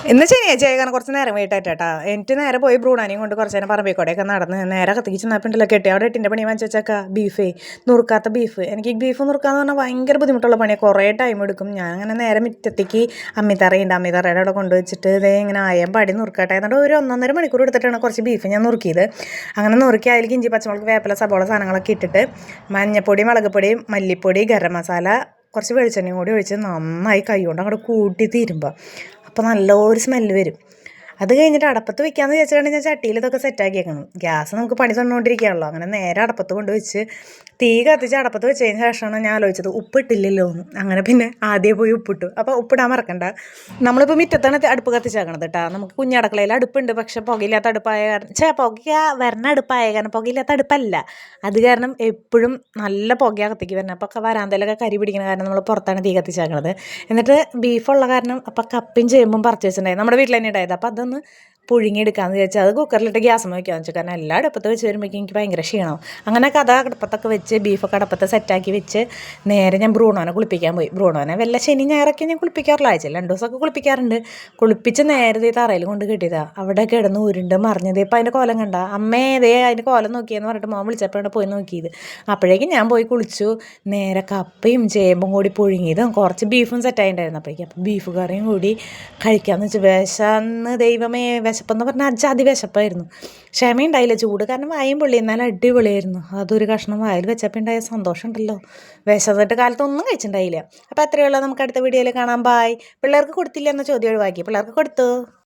ഇന്ന് ശനിയാഴ്ച കാരണം കുറച്ച് നേരം വൈകിട്ടായിട്ടാ. എനിക്ക് നേരെ പോയി ബ്രൂണാനെയും കൊണ്ട് കുറച്ച് നേരം പറമ്പിക്കൂടെയൊക്കെ നടന്ന് നേരെ കത്തിക്ക് ചെന്നപ്പോണ്ടല്ലോ കെട്ടി അവിടെ എട്ടിൻ്റെ പണി വാങ്ങിച്ചേക്ക ബീഫേ, നുറുക്കാത്ത ബീഫ്. എനിക്ക് ഈ ബീഫ് നുറുക്കാന്ന് പറഞ്ഞാൽ ഭയങ്കര ബുദ്ധിമുട്ടുള്ള പണിയാണ്, കുറേ ടൈം എടുക്കും. ഞാൻ അങ്ങനെ നേരെ മുറ്റത്തേക്ക് അമ്മിത്തറയുണ്ട്, അമ്മിത്തറയുടെ അവിടെ കൊണ്ടുവച്ചിട്ട് ഇതേ ഇങ്ങനെ ആയം പടി നുറുക്കട്ടെ എന്നിട്ട് ഒരു 1.5 മണിക്കൂർ എടുത്തിട്ടാണ് കുറച്ച് ബീഫ് ഞാൻ നുറുക്കിയത്. അങ്ങനെ നുറുക്കി അതിലേക്ക് ഇഞ്ചി പച്ചമുളക് വേപ്പില സബോള സാധനങ്ങളൊക്കെ ഇട്ടിട്ട് മഞ്ഞപ്പൊടി മുളക് പൊടി മല്ലിപ്പൊടി ഗരം മസാല കുറച്ച് വെളിച്ചെണ്ണയും കൂടി ഒഴിച്ച് നന്നായി കൈ കൊണ്ട് അങ്ങോട്ട് കൂട്ടി തീരുമ്പോൾ അപ്പോൾ നല്ലൊരു സ്മെല്ല് വരും. അത് കഴിഞ്ഞിട്ട് അടപ്പത്ത് വെക്കാമെന്ന് വിചാരിച്ചിട്ടാണ് ഞാൻ ചട്ടിയിൽ ഇതൊക്കെ സെറ്റാക്കിയേക്കണം. ഗ്യാസ് നമുക്ക് പണി തന്നുകൊണ്ടിരിക്കുകയാണല്ലോ. അങ്ങനെ നേരെ അടപ്പത്ത് കൊണ്ട് വെച്ച് തീ കത്തിച്ച് അടപ്പത്ത് വെച്ചതിന് ശേഷമാണ് ഞാൻ ആലോചിച്ചത് ഉപ്പിട്ടില്ലല്ലോ എന്ന്. അങ്ങനെ പിന്നെ ആദ്യം പോയി ഉപ്പിട്ടു. അപ്പോൾ ഉപ്പിടാൻ മറക്കണ്ട. നമ്മളിപ്പോൾ മുറ്റത്താണ് അടുപ്പ് കത്തിച്ചേക്കണത് കേട്ടോ. നമുക്ക് കുഞ്ഞടക്കളയിൽ അടുപ്പുണ്ട്, പക്ഷേ പുകയില്ലാത്ത അടുപ്പായ കാരണം പുക വരണ അടുപ്പായ കാരണം പുകയില്ലാത്ത അടുപ്പല്ല. അത് കാരണം എപ്പോഴും നല്ല പുകയാണ് കത്തിക്ക് വരുന്നത്. അപ്പോൾ വരാന്തയിലൊക്കെ കരി പിടിക്കുന്ന കാരണം നമ്മൾ പുറത്താണ് തീ കത്തിച്ചേക്കണത്. എന്നിട്ട് ബീഫുള്ള കാരണം അപ്പോൾ കപ്പയും ചേമ്പും പറിച്ച് വെച്ചിട്ടുണ്ടായി, നമ്മുടെ വീട്ടിൽ തന്നെ ഉണ്ടായത്. അപ്പോൾ അതൊന്ന് പുഴുങ്ങിയെടുക്കാമെന്ന് വിചാരിച്ചാൽ അത് കുക്കറിലിട്ട് ഗ്യാസ് വയ്ക്കാമെന്ന് വെച്ചാൽ കാരണം എല്ലാ അടുപ്പത്ത് വെച്ച് വരുമ്പോഴേക്കും എനിക്ക് ഭയങ്കര ക്ഷീണവും. അങ്ങനെ കഥ അടുപ്പത്തൊക്കെ വെച്ച് ബീഫൊക്കെ അടുപ്പത്ത് സെറ്റാക്കി വെച്ച് നേരെ ഞാൻ ബ്രൂണോനെ കുളിപ്പിക്കാൻ പോയി. ബ്രൂണോനെ വല്ല ശനി ഞായറൊക്കെ ഞാൻ കുളിപ്പിക്കാറില്ല, ആഴ്ചയിൽ 2 ദിവസമൊക്കെ കുളിപ്പിക്കാറുണ്ട്. കുളിപ്പിച്ച് നേരത്തെ തറയിൽ കൊണ്ട് കെട്ടിയതാണ്. അവിടെ കിടന്ന് ഉരുണ്ട് മറിഞ്ഞത്. ഇപ്പം അതിൻ്റെ കോലം കണ്ട അമ്മേ ദേ അതിൻ്റെ കോലം നോക്കിയെന്ന് പറഞ്ഞിട്ട് മോൻ വിളിച്ചപ്പോഴാണ് പോയി നോക്കിയത്. അപ്പോഴേക്കും ഞാൻ പോയി കുളിച്ചു. നേരെ കപ്പയും ചേമ്പും കൂടി പുഴുങ്ങിയതും കുറച്ച് ബീഫും സെറ്റായിട്ടുണ്ടായിരുന്നു. അപ്പോഴേക്കും അപ്പം ബീഫ് കറിയും കൂടി കഴിക്കാമെന്ന് വെച്ച് വിശന്ന് ദൈവമേ, വിശപ്പെന്ന് പറഞ്ഞാൽ അജാതി വിശപ്പായിരുന്നു. ക്ഷമയുണ്ടായില്ല, ചൂട് കാരണം വായും പൊള്ളി, എന്നാലും അടിപൊളിയായിരുന്നു. അതൊരു കഷ്ണം വായിൽ വെച്ചപ്പോൾ ഉണ്ടായ സന്തോഷം ഉണ്ടല്ലോ. വിശന്നിട്ട് കാലത്തൊന്നും കഴിച്ചിട്ടുണ്ടായില്ല. അപ്പോൾ അത്രയേ ഉള്ളൂ. നമുക്ക് അടുത്ത വീഡിയോയിൽ കാണാം. ബായ്. പിള്ളേർക്ക് കൊടുത്തില്ല എന്ന ചോദ്യം ഒഴിവാക്കി, പിള്ളേർക്ക് കൊടുത്തു.